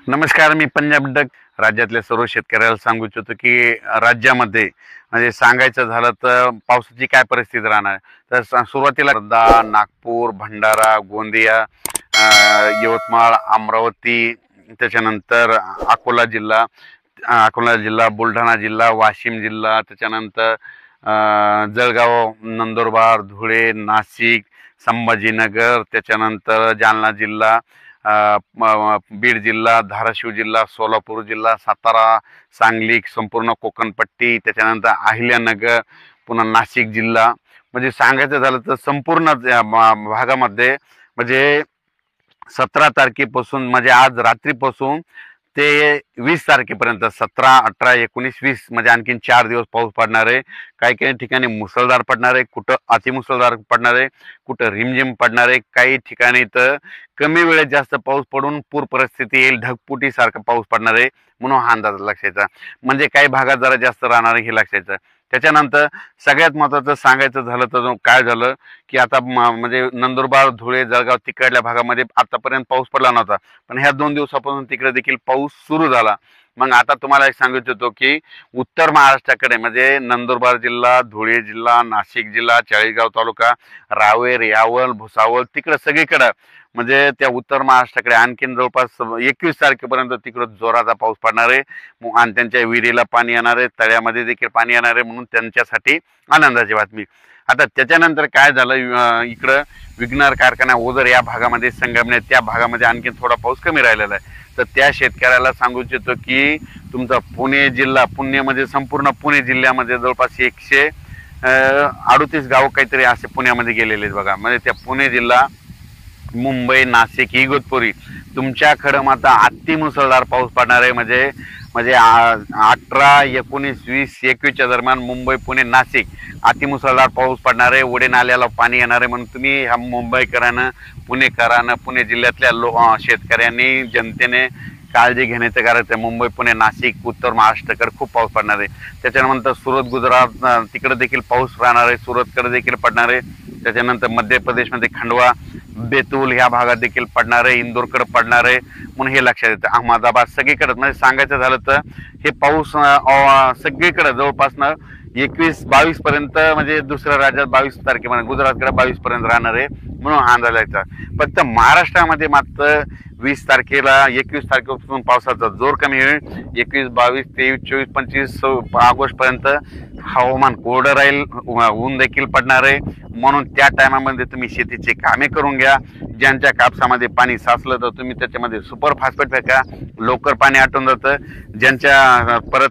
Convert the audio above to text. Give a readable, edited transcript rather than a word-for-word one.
नमस्कार, मी पंजाब डक. राज्यातल्या सर्व शेतकऱ्याला सांगू इच्छितो की राज्यामध्ये म्हणजे सांगायचं झालं तर पावसाची काय परिस्थिती राहणार. तर सुरुवातीला वर्धा, नागपूर, भंडारा, गोंदिया, यवतमाळ, अमरावती, त्याच्यानंतर अकोला जिल्हा, बुलढाणा जिल्हा, वाशिम जिल्हा, त्याच्यानंतर जळगाव, नंदुरबार, धुळे, नाशिक, संभाजीनगर, त्याच्यानंतर जालना जिल्हा, बीड जिल्हा, धाराशिव जिल्हा, सोलापूर जिल्हा, सातारा, सांगली, संपूर्ण कोकणपट्टी, त्याच्यानंतर अहिल्यानगर, पुन्हा नाशिक जिल्हा. म्हणजे सांगायचं झालं तर संपूर्ण भागामध्ये म्हणजे 17 तारखेपासून म्हणजे आज रात्रीपासून ते 20 तारखेपर्यंत 17, 18, 19, 20 म्हणजे आणखीन 4 दिवस पाऊस पडणार आहे. काही काही ठिकाणी मुसळधार पडणार आहे, कुठं अतिमुसळधार पडणार आहे, कुठं रिमझिम पडणार आहे. काही ठिकाणी तर कमी वेळेत जास्त पाऊस पडून पूर परिस्थिती येईल, ढगफुटीसारखा पाऊस पडणार आहे म्हणून हा अंदाज लक्षायचा. म्हणजे काही भागात जरा जास्त राहणार आहे हे लक्षायचं. त्याच्यानंतर सगळ्यात महत्त्वाचं सांगायचं झालं तर काय झालं की आता म्हणजे नंदुरबार, धुळे, जळगाव तिकडल्या भागामध्ये आतापर्यंत पाऊस पडला नव्हता, पण ह्या 2 दिवसापासून तिकडे देखील पाऊस सुरू झाला. मग आता तुम्हाला एक सांगू इच्छितो की उत्तर महाराष्ट्राकडे म्हणजे नंदुरबार जिल्हा, धुळे जिल्हा, नाशिक जिल्हा, चाळीसगाव तालुका, रावेर, यावल, भुसावळ तिकडे सगळीकडे म्हणजे त्या उत्तर महाराष्ट्राकडे आणखीन जवळपास 21 तारखेपर्यंत तिकडे जोराचा पाऊस पडणार आहे. आणि त्यांच्या विहिरीला पाणी येणार आहे, तळ्यामध्ये देखील पाणी येणार आहे, म्हणून त्यांच्यासाठी आनंदाची बातमी. आता त्याच्यानंतर काय झालं, इकडं विघ्नर कारखाना ओझर या भागामध्ये, संगमनेर त्या भागामध्ये आणखीन थोडा पाऊस कमी राहिलेला आहे. तर त्या शेतकऱ्याला सांगू इच्छितो की तुमचा पुणे जिल्हा, पुणे म्हणजे संपूर्ण पुणे जिल्ह्यामध्ये जवळपास 138 गाव काहीतरी असे पुण्यामध्ये गेलेले आहेत बघा. म्हणजे त्या पुणे जिल्हा, मुंबई, नाशिक, इगतपुरी तुमच्याकडं मात्र अतिमुसळधार पाऊस पडणार आहे. म्हणजे म्हणजे 18, 19, 20, 21च्या दरम्यान मुंबई, पुणे, नाशिक अतिमुसळधार पाऊस पडणार आहे. ओढे नाल्याला पाणी येणार आहे. म्हणून तुम्ही ह्या मुंबईकरांना, पुणेकरांना, पुणे जिल्ह्यातल्या शेतकऱ्यांनी, जनतेने काळजी घेण्याचं करायचं आहे. मुंबई, पुणे, नाशिक, उत्तर महाराष्ट्राकडे खूप पाऊस पडणार आहे. त्याच्यानंतर सुरत, गुजरात तिकडे देखील पाऊस राहणार आहे, सुरतकडे देखील पडणार आहे. त्याच्यानंतर मध्य प्रदेशमध्ये खंडवा, बेतूल ह्या भागात देखील पडणार आहे, इंदोरकडे पडणार आहे म्हणून हे लक्षात येतं. अहमदाबाद सगळीकडे म्हणजे सांगायचं झालं तर हे पाऊस सगळीकडे जवळपास 21-22 पर्यंत म्हणजे दुसऱ्या राज्यात 22 तारखेपर्यंत, गुजरातकडे 22 पर्यंत राहणार आहे म्हणून हा अंदाज यायचा. फक्त महाराष्ट्रामध्ये मात्र 20 तारखेला, 21 तारखेपासून पावसाचा जोर कमी होईल. 21, 22, 23, 24, 25 ऑगस्ट पर्यंत हवामान कोरडं राहील, ऊन देखील पडणार आहे. म्हणून त्या टायमामध्ये तुम्ही शेतीची कामे करून घ्या. ज्यांच्या कापसामध्ये पाणी साचलं तर तुम्ही त्याच्यामध्ये सुपर फॉस्फेट फेका, लवकर पाणी आटून जातं. ज्यांच्या परत